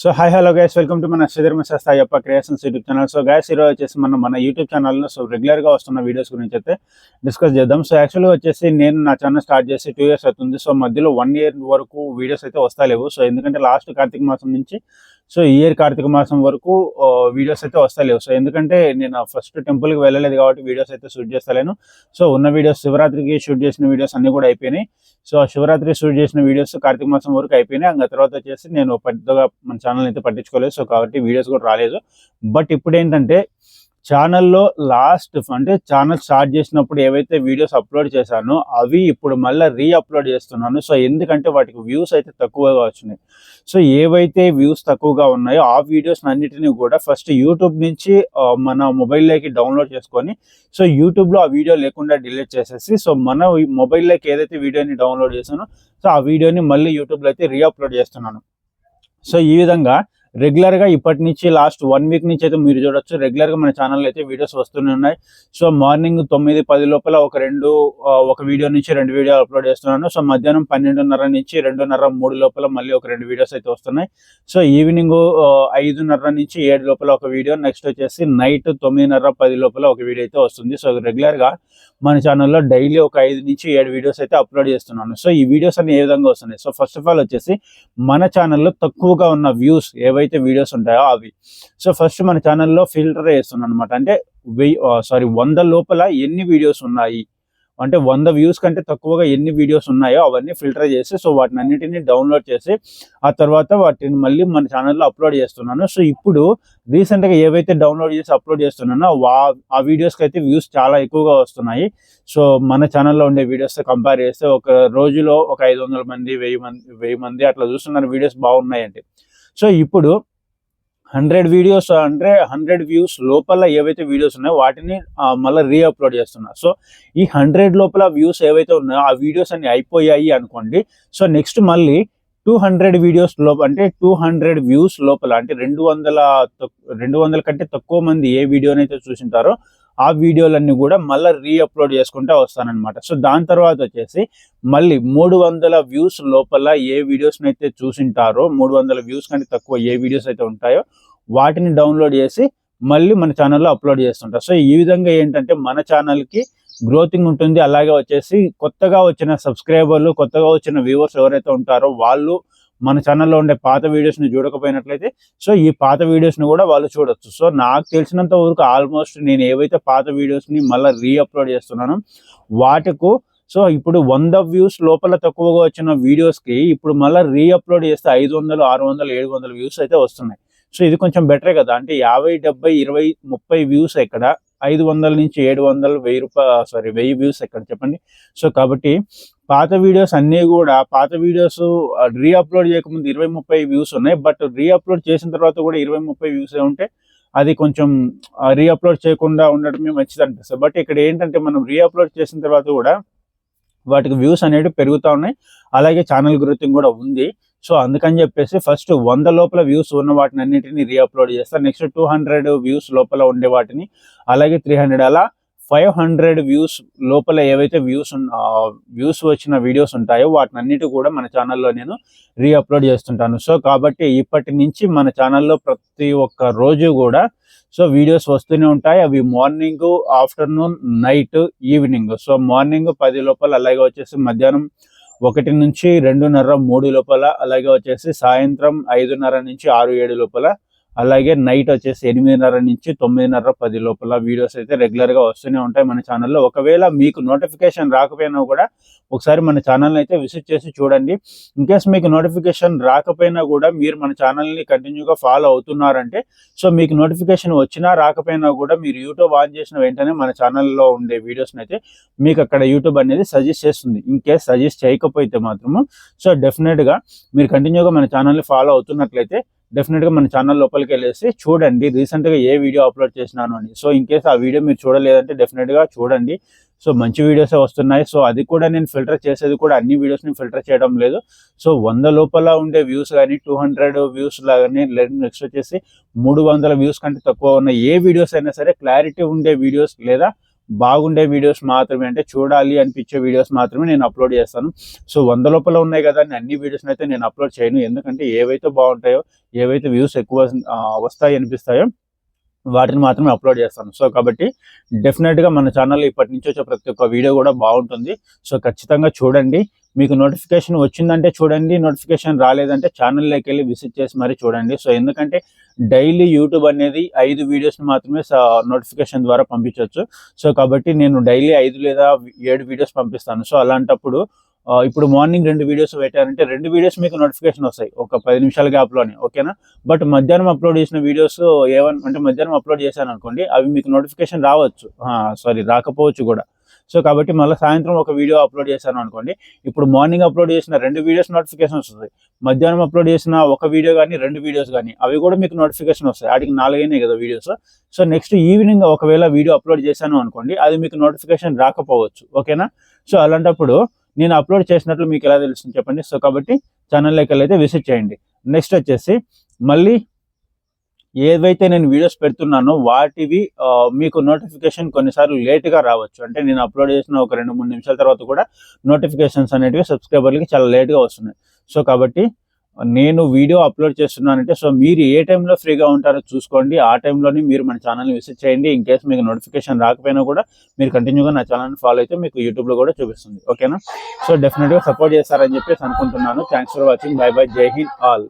So hi hello guys, welcome to మన Sridharmasastri Ayyappa creations YouTube channel. So guys, ఈరోజు వచ్చేసి మన యూట్యూబ్ ఛానల్లో రెగ్యులర్గా వస్తున్న వీడియోస్ గురించి అయితే డిస్కస్ చేద్దాం. సో యాక్చువల్గా వచ్చేసి నేను నా ఛానల్ స్టార్ట్ చేసి 2 years అవుతుంది. సో మధ్యలో 1 year వరకు వీడియోస్ అయితే వస్తలేవు. సో ఎందుకంటే లాస్ట్ కార్తీక మాసం నుంచి సో ఈ ఇయర్ కార్తీక మాసం వరకు వీడియోస్ అయితే వస్తలేవు. సో ఎందుకంటే నేను ఫస్ట్ టెంపుల్కి వెళ్ళలేదు కాబట్టి వీడియోస్ అయితే షూట్ చేస్తలేను. సో ఉన్న వీడియోస్ శివరాత్రికి షూట్ చేసిన వీడియోస్ అన్నీ కూడా అయిపోయినాయి. సో శివరాత్రి షూట్ చేసిన వీడియోస్ కార్తీక మాసం వరకు అయిపోయినాయి. ఆ తర్వాత వచ్చేసి నేను పెద్దగా మన ఛానల్ అయితే పట్టించుకోలేదు. సో కాబట్టి వీడియోస్ కూడా రాలేదు. బట్ ఇప్పుడు ఏంటంటే ఛానల్లో అంటే ఛానల్ స్టార్ట్ చేసినప్పుడు ఏవైతే వీడియోస్ అప్లోడ్ చేశానో అవి ఇప్పుడు మళ్ళీ అప్లోడ్ చేస్తున్నాను. సో ఎందుకంటే వాటికి వ్యూస్ అయితే తక్కువగా వచ్చినాయి. సో ఏవైతే వ్యూస్ తక్కువగా ఉన్నాయో ఆ వీడియోస్ అన్నిటిని కూడా ఫస్ట్ యూట్యూబ్ నుంచి మన మొబైల్లోకి డౌన్లోడ్ చేసుకొని సో యూట్యూబ్లో ఆ వీడియో లేకుండా డిలీట్ చేసేసి సో మన మొబైల్లోకి ఏదైతే వీడియోని డౌన్లోడ్ చేశానో సో ఆ వీడియోని మళ్ళీ యూట్యూబ్లో అయితే అప్లోడ్ చేస్తున్నాను. సో ఈ విధంగా రెగ్యులర్గా ఇప్పటి నుంచి లాస్ట్ 1 week నుంచి అయితే మీరు చూడొచ్చు రెగ్యులర్గా మన ఛానల్లో అయితే వీడియోస్ వస్తూనే ఉన్నాయి. సో మార్నింగ్ 9-10 లోపల ఒక వీడియో నుంచి 2 వీడియోలు అప్లోడ్ చేస్తున్నాను. సో మధ్యాహ్నం 12:30 నుంచి 2:30-3 లోపల మళ్ళీ ఒక 2 వీడియోస్ అయితే వస్తున్నాయి. సో ఈవినింగ్ 5:30 నుంచి 7 లోపల ఒక వీడియో, నెక్స్ట్ వచ్చేసి నైట్ 9:30-10 లోపల ఒక వీడియో అయితే వస్తుంది. సో రెగ్యులర్గా మన ఛానల్లో డైలీ ఒక 5 నుంచి 7 వీడియోస్ అయితే అప్లోడ్ చేస్తున్నాను. సో ఈ వీడియోస్ అన్ని ఏ విధంగా వస్తున్నాయి? సో ఫస్ట్ ఆఫ్ ఆల్ వచ్చేసి మన ఛానల్లో తక్కువగా ఉన్న వ్యూస్ ఏవైతే వీడియోస్ ఉంటాయో అవి. సో ఫస్ట్ మన ఛానల్లో ఫిల్టర్ చేస్తున్నాను అనమాట. అంటే 100 లోపల ఎన్ని వీడియోస్ ఉన్నాయి, అంటే 100 వ్యూస్ కంటే తక్కువగా ఎన్ని వీడియోస్ ఉన్నాయో అవన్నీ ఫిల్టర్ చేసి సో వాటిని అన్నిటిని డౌన్లోడ్ చేసి ఆ తర్వాత వాటిని మళ్ళీ మన ఛానల్లో అప్లోడ్ చేస్తున్నాను. సో ఇప్పుడు రీసెంట్గా ఏవైతే డౌన్లోడ్ చేసి అప్లోడ్ చేస్తున్నానో ఆ వీడియోస్కి అయితే వ్యూస్ చాలా ఎక్కువగా వస్తున్నాయి. సో మన ఛానల్లో ఉండే వీడియోస్తో కంపేర్ చేస్తే ఒక రోజులో ఒక 500 మంది 1000 మంది అట్లా చూస్తున్నారు వీడియోస్ బాగున్నాయంటే. సో ఇప్పుడు 100 వీడియోస్ అంటే 100 వ్యూస్ లోపల ఏవైతే వీడియోస్ ఉన్నాయో వాటిని మళ్ళీ అప్లోడ్ చేస్తున్నా. సో ఈ 100 లోపల వ్యూస్ ఏవైతే ఉన్నాయో ఆ వీడియోస్ అన్ని అయిపోయాయి అనుకోండి. సో నెక్స్ట్ మళ్ళీ 200 వీడియోస్ లోపల అంటే 200 వ్యూస్ లోపల అంటే 200 కంటే తక్కువ మంది ఏ వీడియోనైతే చూసింటారో ఆ వీడియోలన్నీ కూడా మళ్ళీ అప్లోడ్ చేసుకుంటూ వస్తానన్నమాట. సో దాని తర్వాత వచ్చేసి మళ్ళీ 300 వ్యూస్ లోపల ఏ వీడియోస్ని అయితే చూసింటారో 300 వ్యూస్ కంటే తక్కువ ఏ వీడియోస్ అయితే ఉంటాయో వాటిని డౌన్లోడ్ చేసి మళ్ళీ మన ఛానల్లో అప్లోడ్ చేస్తుంటారు. సో ఈ విధంగా ఏంటంటే మన ఛానల్కి గ్రోతింగ్ ఉంటుంది. అలాగే వచ్చేసి కొత్తగా వచ్చిన సబ్స్క్రైబర్లు, కొత్తగా వచ్చిన వ్యూవర్స్ ఎవరైతే ఉంటారో వాళ్ళు మన ఛానల్లో ఉండే పాత వీడియోస్ని చూడకపోయినట్లయితే సో ఈ పాత వీడియోస్ని కూడా వాళ్ళు చూడొచ్చు. సో నాకు తెలిసినంత వరకు ఆల్మోస్ట్ నేను ఏవైతే పాత వీడియోస్ని మళ్ళీ అప్లోడ్ చేస్తున్నానో వాటికు సో ఇప్పుడు 100 వ్యూస్ లోపల తక్కువగా వచ్చిన వీడియోస్కి ఇప్పుడు మళ్ళీ అప్లోడ్ చేస్తే 500, 600, 700 వ్యూస్ అయితే వస్తున్నాయి. సో ఇది కొంచెం బెటరే కదా. అంటే 50, 70, 20, 30 వ్యూస్ ఎక్కడ, 500 నుంచి 700, 1000 వ్యూస్ ఎక్కడ చెప్పండి. సో కాబట్టి పాత వీడియోస్ అన్నీ కూడా పాత వీడియోస్ అప్లోడ్ చేయకముందు 20-30 వ్యూస్ ఉన్నాయి. బట్ అప్లోడ్ చేసిన తర్వాత కూడా 20-30 వ్యూస్ ఉంటే అది కొంచెం అప్లోడ్ చేయకుండా ఉండడమే మంచిది అనిపిస్తుంది. బట్ ఇక్కడ ఏంటంటే మనం అప్లోడ్ చేసిన తర్వాత కూడా వాటికి వ్యూస్ అనేవి పెరుగుతూ ఉన్నాయి. అలాగే ఛానల్ గ్రోతింగ్ కూడా ఉంది. సో అందుకని చెప్పేసి ఫస్ట్ 100 లోపల వ్యూస్ ఉన్న వాటిని అన్నింటినీ అప్లోడ్ చేస్తాను. నెక్స్ట్ 200 వ్యూస్ లోపల ఉండే వాటిని, అలాగే 300 అలా 500 వ్యూస్ లోపల ఏవైతే వ్యూస్ వచ్చిన వీడియోస్ ఉంటాయో వాటిని అన్నిటి కూడా మన ఛానల్లో నేను అప్లోడ్ చేస్తుంటాను. సో కాబట్టి ఇప్పటి నుంచి మన ఛానల్లో ప్రతి ఒక్క రోజు కూడా సో వీడియోస్ వస్తూనే ఉంటాయి. అవి morning, afternoon, night, evening. So morning 10 లోపల, అలాగే వచ్చేసి మధ్యాహ్నం 1 నుంచి 2:30-3 లోపల, అలాగే వచ్చేసి సాయంత్రం 5:30 నుంచి 6-7 లోపల, అలాగే నైట్ వచ్చేసి 8:30 నుంచి 9:30-10 లోపల వీడియోస్ అయితే రెగ్యులర్గా వస్తూనే ఉంటాయి మన ఛానల్లో. ఒకవేళ మీకు నోటిఫికేషన్ రాకపోయినా కూడా ఒకసారి మన ఛానల్ని అయితే విజిట్ చేసి చూడండి. ఇన్కేస్ మీకు నోటిఫికేషన్ రాకపోయినా కూడా మీరు మన ఛానల్ని కంటిన్యూగా ఫాలో అవుతున్నారంటే సో మీకు నోటిఫికేషన్ వచ్చినా రాకపోయినా కూడా మీరు యూట్యూబ్ ఆన్ చేసిన వెంటనే మన ఛానల్లో ఉండే వీడియోస్ని అయితే మీకు అక్కడ యూట్యూబ్ అనేది సజెస్ట్ చేస్తుంది. ఇన్కేస్ సజెస్ట్ చేయకపోతే మాత్రము సో డెఫినెట్గా మీరు కంటిన్యూగా మన ఛానల్ని ఫాలో అవుతున్నట్లయితే డెఫినెట్గా మన ఛానల్ లోపలికి వెళ్ళేసి చూడండి రీసెంట్గా ఏ వీడియో అప్లోడ్ చేసినాను అని. సో ఇన్కేస్ ఆ వీడియో మీరు చూడలేదంటే డెఫినెట్గా చూడండి. సో మంచి వీడియోసే వస్తున్నాయి. సో అది కూడా నేను ఫిల్టర్ చేసేది కూడా అన్ని వీడియోస్ని ఫిల్టర్ చేయడం లేదు. సో 100 లోపల ఉండే వ్యూస్ కానీ 200 వ్యూస్ లాగానే నెక్స్ట్ వచ్చేసి 300 వ్యూస్ కంటే తక్కువ ఉన్న ఏ వీడియోస్ అయినా సరే క్లారిటీ ఉండే వీడియోస్ లేదా బాగుండే వీడియోస్ మాత్రమే, అంటే చూడాలి అనిపించే వీడియోస్ మాత్రమే నేను అప్లోడ్ చేస్తాను. సో 100 లోపల ఉన్నాయి కదా అని అన్ని వీడియోస్ని అయితే నేను అప్లోడ్ చేయను. ఎందుకంటే ఏవైతే బాగుంటాయో, ఏవైతే వ్యూస్ ఎక్కువ వస్తాయి అనిపిస్తాయో వాటిని మాత్రమే అప్లోడ్ చేస్తాను. సో కాబట్టి డెఫినెట్గా మన ఛానల్లో ఇప్పటి నుంచి వచ్చే ప్రతి ఒక్క వీడియో కూడా బాగుంటుంది. సో ఖచ్చితంగా చూడండి. మీకు నోటిఫికేషన్ వచ్చిందంటే చూడండి, నోటిఫికేషన్ రాలేదంటే ఛానల్లోకి వెళ్ళి విజిట్ చేసి మరీ చూడండి. సో ఎందుకంటే డైలీ యూట్యూబ్ అనేది 5 వీడియోస్ని మాత్రమే నోటిఫికేషన్ ద్వారా పంపించవచ్చు. సో కాబట్టి నేను డైలీ 5 లేదా 7 వీడియోస్ పంపిస్తాను. సో అలాంటప్పుడు ఇప్పుడు మార్నింగ్ 2 వీడియోస్ పెట్టారంటే 2 వీడియోస్ మీకు నోటిఫికేషన్ వస్తాయి ఒక 10 నిమిషాల గ్యాప్లోనే, ఓకేనా. బట్ మధ్యాహ్నం అప్లోడ్ చేసిన వీడియోస్ అంటే మధ్యాహ్నం అప్లోడ్ చేశాను అనుకోండి, అవి మీకు నోటిఫికేషన్ రాకపోవచ్చు కూడా. సో కాబట్టి మళ్ళీ సాయంత్రం ఒక వీడియో అప్లోడ్ చేశాను అనుకోండి, ఇప్పుడు మార్నింగ్ అప్లోడ్ చేసిన 2 వీడియోస్ నోటిఫికేషన్ వస్తుంది, మధ్యాహ్నం అప్లోడ్ చేసిన ఒక వీడియో కానీ 2 వీడియోస్ కానీ అవి కూడా మీకు నోటిఫికేషన్ వస్తాయి. వాటికి 4 అయినాయి కదా వీడియోస్. సో నెక్స్ట్ ఈవినింగ్ ఒకవేళ వీడియో అప్లోడ్ చేశాను అనుకోండి, అది మీకు నోటిఫికేషన్ రాకపోవచ్చు, ఓకేనా. సో అలాంటప్పుడు నేను అప్లోడ్ చేసినట్లు మీకు ఎలా తెలుస్తుంది చెప్పండి. సో కాబట్టి ఛానల్లోకి వెళ్ళి అయితే విజిట్ చేయండి. నెక్స్ట్ వచ్చేసి మళ్ళీ ఏవైతే నేను వీడియోస్ పెడుతున్నానో వాటివి మీకు నోటిఫికేషన్ కొన్నిసార్లు లేట్గా రావచ్చు. అంటే నేను అప్లోడ్ చేసిన ఒక 2-3 నిమిషాల తర్వాత కూడా నోటిఫికేషన్స్ అనేటివి సబ్స్క్రైబర్లకి చాలా లేట్గా వస్తున్నాయి. సో కాబట్టి నేను వీడియో అప్లోడ్ చేస్తున్నానంటే సో మీరు ఏ టైంలో ఫ్రీగా ఉంటారో చూసుకోండి. ఆ టైంలోనే మీరు మన ఛానల్ని విజిట్ చేయండి. ఇన్ కేస్ మీకు నోటిఫికేషన్ రాకపోయినా కూడా మీరు కంటిన్యూగా నా ఛానల్ని ఫాలో అయితే మీకు యూట్యూబ్లో కూడా చూపిస్తుంది, ఓకేనా. సో డెఫినెట్గా సపోర్ట్ చేస్తారని చెప్పేసి అనుకుంటున్నాను. Thanks for watching. By by. జై హింద్ ఆల్.